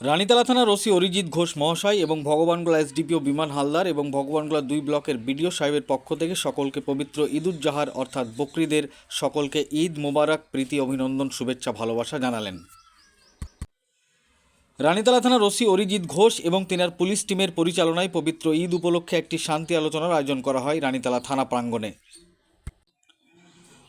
রানীতলা থানার ওসি অরিজিৎ ঘোষ মহাশয় এবং ভগবানগোলা এসডিপিও বিমান হালদার এবং ভগবানগোলা 2 ব্লকের বিডিও সাহেবের পক্ষ থেকে সকলকে পবিত্র ঈদুজ্জোহার অর্থাৎ বকরিদের সকলকে ঈদ মোবারক প্রীতি অভিনন্দন শুভেচ্ছা ভালোবাসা জানালেন। রানীতলা থানার ওসি অরিজিৎ ঘোষ এবং তিনার পুলিশ টিমের পরিচালনায় পবিত্র ঈদ উপলক্ষে একটি শান্তি আলোচনার আয়োজন করা হয় রানীতলা থানা প্রাঙ্গণে।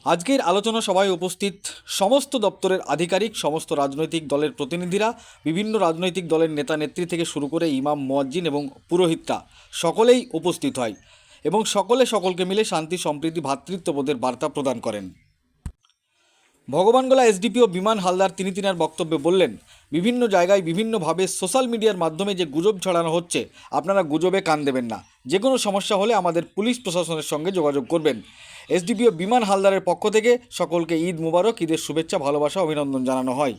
আজকের আলোচনা সভায় উপস্থিত সমস্ত দপ্তরের আধিকারিক, সমস্ত রাজনৈতিক দলের প্রতিনিধিরা, বিভিন্ন রাজনৈতিক দলের নেতা নেত্রী থেকে শুরু করে ইমাম, মুয়াজ্জিন এবং পুরোহিতরা সকলেই উপস্থিত হয় এবং সকলকে মিলে শান্তি, সম্প্রীতি, ভ্রাতৃত্ববোধের বার্তা প্রদান করেন। ভগবানগোলা এসডিপিও বিমান হালদার তিনি তিনার বক্তব্যে বললেন, বিভিন্ন জায়গায় বিভিন্নভাবে সোশ্যাল মিডিয়ার মাধ্যমে যে গুজব ছড়ানো হচ্ছে, আপনারা গুজবে কান দেবেন না। যে কোনো সমস্যা হলে আমাদের পুলিশ প্রশাসনের সঙ্গে যোগাযোগ করবেন। এসডিপিও বিমান হালদারের পক্ষ থেকে সকলকে ঈদ মুবারক, ঈদের শুভেচ্ছা, ভালোবাসা, অভিনন্দন জানানো হয়।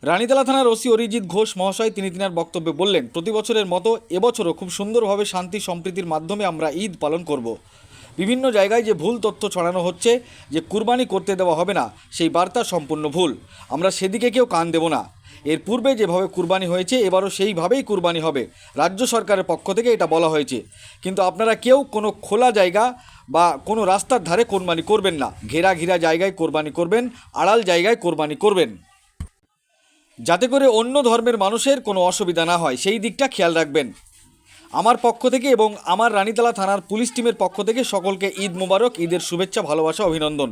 রানীতলা থানার ওসি অরিজিৎ ঘোষ মহাশয় তিনি তিনার বক্তব্যে বললেন, প্রতি বছরের মতো এবছরও খুব সুন্দরভাবে শান্তি সম্প্রীতির মাধ্যমে আমরা ঈদ পালন করব। বিভিন্ন জায়গায় যে ভুল তথ্য ছড়ানো হচ্ছে যে কুরবানি করতে দেওয়া হবে না, সেই বার্তা সম্পূর্ণ ভুল। আমরা সেদিকে কেউ কান দেব না। এর পূর্বে যেভাবে কুরবানি হয়েছে এবারও সেইভাবেই কুরবানি হবে। রাজ্য সরকারের পক্ষ থেকে এটা বলা হয়েছে, কিন্তু আপনারা কেউ কোনো খোলা জায়গা বা কোনো রাস্তার ধারে কোরবানি করবেন না। ঘেরা জায়গায় কোরবানি করবেন, আড়াল জায়গায় কোরবানি করবেন, যাতে করে অন্য ধর্মের মানুষের কোনো অসুবিধা না হয়, সেই দিকটা খেয়াল রাখবেন। আমার পক্ষ থেকে এবং আমার রানীতলা থানার পুলিশ টিমের পক্ষ থেকে সকলকে ঈদ মোবারক, ঈদের শুভেচ্ছা, ভালোবাসা, অভিনন্দন।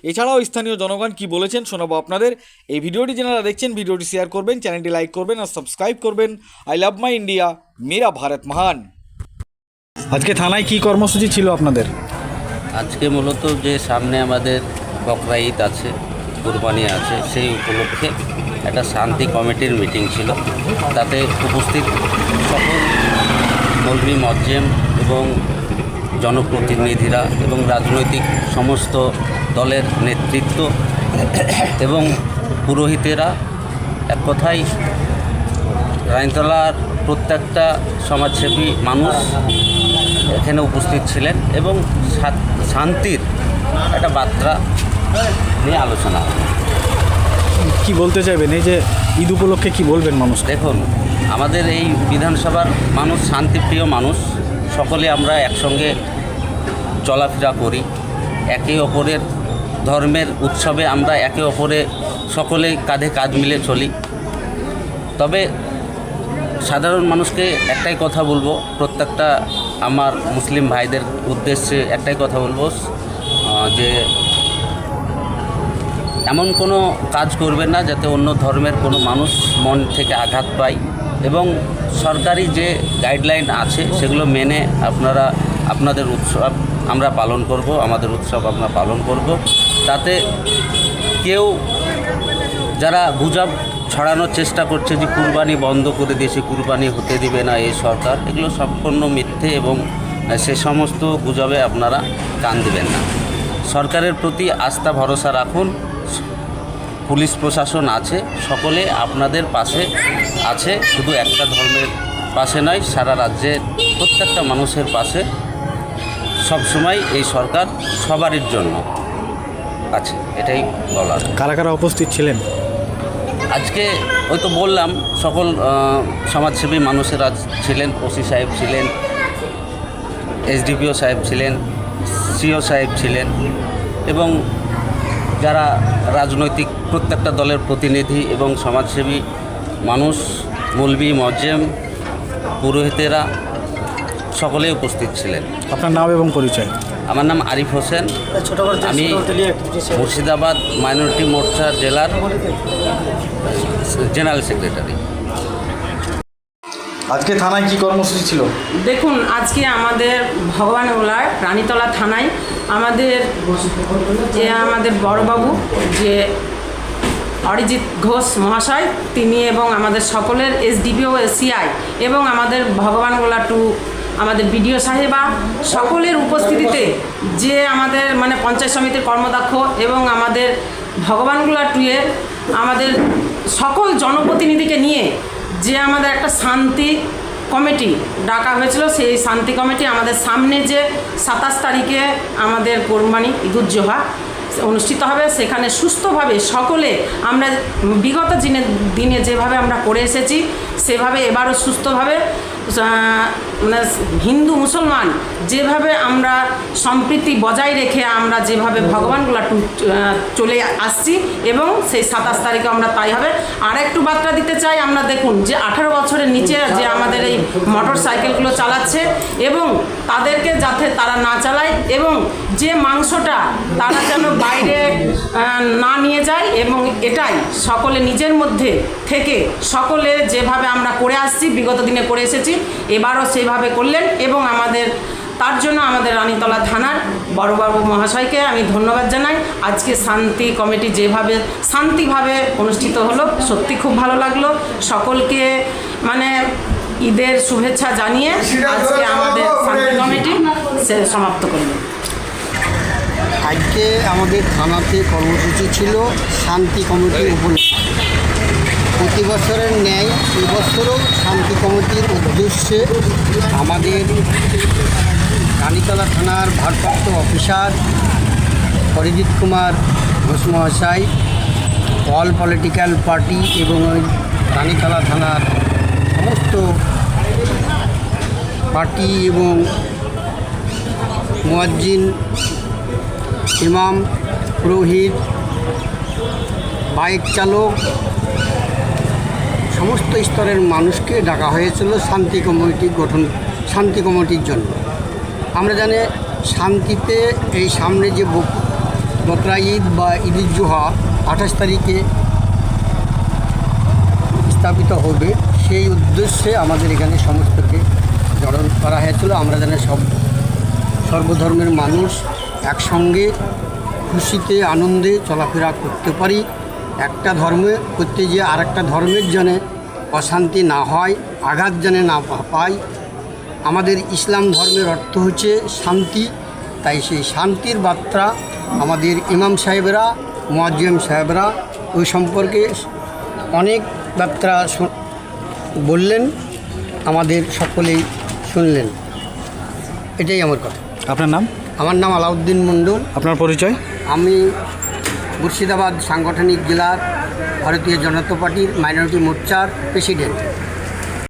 এছাড়াও স্থানীয় জনগণ কি বলেছেন শোনাবো আপনাদের। এই ভিডিওটি যারা দেখছেন ভিডিওটি শেয়ার করবেন, চ্যানেলটি লাইক করবেন আর সাবস্ক্রাইব করবেন। আই লাভ মাই ইন্ডিয়া, মেরা ভারত মহান। আজকে থানায় কি কর্মসূচি ছিল আপনাদের? আজকে মূলত যে সামনে আমাদের বকরা ঈদ আছে, কুরবানি আছে, সেই উপলক্ষে একটা শান্তি কমিটির মিটিং ছিল। তাতে উপস্থিত সকল মৌলভী, মুয়াজ্জিন এবং জনপ্রতিনিধিরা এবং রাজনৈতিক সমস্ত দলের নেতৃত্ব এবং পুরোহিতেরা, এক কথায় রানীতলার প্রত্যেকটা সমাজসেবী মানুষ এখানে উপস্থিত ছিলেন এবং শান্তির একটা বার্তা নিয়ে আলোচনা। কি বলতে চাইবেন এই যে ঈদ উপলক্ষে, কি বলবেন মানুষ? দেখুন, আমাদের এই বিধানসভার মানুষ শান্তিপ্রিয় মানুষ, সকলে আমরা একসঙ্গে চলাফেরা করি, একে অপরের ধর্মের উৎসবে আমরা একে অপরে সকলে কাঁধে কাঁধ মিলে চলি। তবে সাধারণ মানুষকে একটাই কথা বলবো, প্রত্যেকটা আমার মুসলিম ভাইদের উদ্দেশ্যে একটাই কথা বলবো যে এমন কোনো কাজ করবেন না যাতে অন্য ধর্মের কোনো মানুষ মন থেকে আঘাত পায়, এবং সরকারি যে গাইডলাইন আছে সেগুলো মেনে আপনারা আপনাদের উৎসব আমরা পালন করব, আমাদের উৎসব আমরা পালন করব। তাতে কেউ যারা গুজব ছড়ানোর চেষ্টা করছে যে কুরবানি বন্ধ করে দিয়েছে, কুরবানি হতে দিবে না এই সরকার, এগুলো সম্পূর্ণ মিথ্যে এবং সে সমস্ত গুজবে আপনারা কান দিবেন না। সরকারের প্রতি আস্থা ভরসা রাখুন। পুলিশ প্রশাসন আছে, সকলে আপনাদের পাশে আছে, শুধু একটা ধর্মের পাশে নয়, সারা রাজ্যের প্রত্যেকটা মানুষের পাশে সবসময় এই সরকার সবারই জন্য আছে, এটাই বলার। কারা কারা উপস্থিত ছিলেন আজকে? ওই তো বললাম, সকল সমাজসেবী মানুষেরা ছিলেন, ওসি সাহেব ছিলেন, এসডিপিও সাহেব ছিলেন, সিও সাহেব ছিলেন, এবং যারা রাজনৈতিক প্রত্যেকটা দলের প্রতিনিধি এবং সমাজসেবী মানুষ, মৌলভী, মুয়াজ্জিন, পুরোহিতেরা সকলেই উপস্থিত ছিলেন। আপনার নাম এবং পরিচয়? আমার নাম আরিফ হোসেন, আমি মুর্শিদাবাদ মাইনরিটি মোর্চা জেলার জেনারেল সেক্রেটারি। আজকে থানায় কি কর্মসূচি ছিল? দেখুন, আজকে আমাদের ভগবানগোলার রানীতলা থানায় আমাদের বড়বাবু যে অরিজিৎ ঘোষ মহাশয় তিনি এবং আমাদের সকলের এসডিপিও, এসিআই এবং আমাদের ভগবানগোলা টু আমাদের বিডিও সাহেবা সকলের উপস্থিতিতে যে আমাদের পঞ্চায়েত সমিতির কর্মদক্ষ এবং আমাদের ভগবানগোলা টুয়ের আমাদের সকল জনপ্রতিনিধিকে নিয়ে যে আমাদের একটা শান্তি কমিটি ডাকা হয়েছিল, সেই শান্তি কমিটি আমাদের সামনে যে 27 তারিখে আমাদের কোরবানি ঈদুজ্জোহা অনুষ্ঠিত হবে। সেখানে সুস্থভাবে সকলে আমরা বিগত দিনে যেভাবে আমরা করে এসেছি সেভাবে এবারও সুস্থভাবে মানে হিন্দু মুসলমান যেভাবে আমরা সম্প্রীতি বজায় রেখে আমরা যেভাবে ভগবানগুলা চলে আসছি এবং সেই 27 তারিখে আমরা তাই হবে। আর একটু বার্তা দিতে চাই, আমরা দেখুন যে 18 বছরের নিচে যে আমাদের এই মোটর সাইকেলগুলো চালাচ্ছে এবং তাদেরকে যাতে তারা না চালায় এবং যে মাংসটা তারা যেন বাইরে না নিয়ে যায় এবং এটাই সকলে নিজের মধ্যে থেকে সকলে যেভাবে আমরা করে আসছি বিগত দিনে করে এসেছি এবারও সেইভাবে করলেন এবং তার জন্য আমাদের রানীতলা থানার বড়বাবু মহাশয়কে আমি ধন্যবাদ জানাই। আজকে শান্তি কমিটি যেভাবে শান্তিভাবে অনুষ্ঠিত হলো সত্যি খুব ভালো লাগলো। সকলকে মানে ঈদের শুভেচ্ছা জানিয়ে আজকে আমাদের শান্তি কমিটি সমাপ্ত করল। আজকে আমাদের থানাতে কর্মসূচি ছিল শান্তি কমিটির উপলক্ষে। প্রতি বছরের ন্যায় এবছরও শান্তি কমিটির উদ্দেশ্যে আমাদের রানীতলা থানার ভারপ্রাপ্ত অফিসার অরিজিৎ কুমার ঘোষ মহাশয়, অল পলিটিক্যাল পার্টি এবং ওই রানীতলা থানার সমস্ত পার্টি এবং মুয়াজ্জিন, ইমাম, পুরোহিত, বাইক চালক সমস্ত স্তরের মানুষকে ডাকা হয়েছিল শান্তি কমিটির জন্য। আমরা জানি শান্তিতে এই সামনে যে বকরা ঈদ বা ঈদুল জুহা 28 তারিখে স্থাপিত হবে, সেই উদ্দেশ্যে আমাদের এখানে সমস্তকে জড়ো করা হয়েছিল। আমরা জানি সর্বধর্মের মানুষ একসঙ্গে খুশিতে আনন্দে চলাফেরা করতে পারি। একটা ধর্মে করতে গিয়ে আর একটা ধর্মের জন্যে অশান্তি না হয়, আঘাত যেন না পায়। আমাদের ইসলাম ধর্মের অর্থ হচ্ছে শান্তি, তাই সেই শান্তির বার্তা আমাদের ইমাম সাহেবরা, মুয়াজ্জিম সাহেবরা ওই সম্পর্কে অনেক বার্তা বললেন, আমাদের সকলেই শুনলেন। এটাই আমার কথা। আপনার নাম? আমার নাম আলাউদ্দিন মণ্ডল। আপনার পরিচয়? আমি মুর্শিদাবাদ সাংগঠনিক জেলার ভারতীয় জনতা পার্টির মাইনরিটি মোর্চার প্রেসিডেন্ট।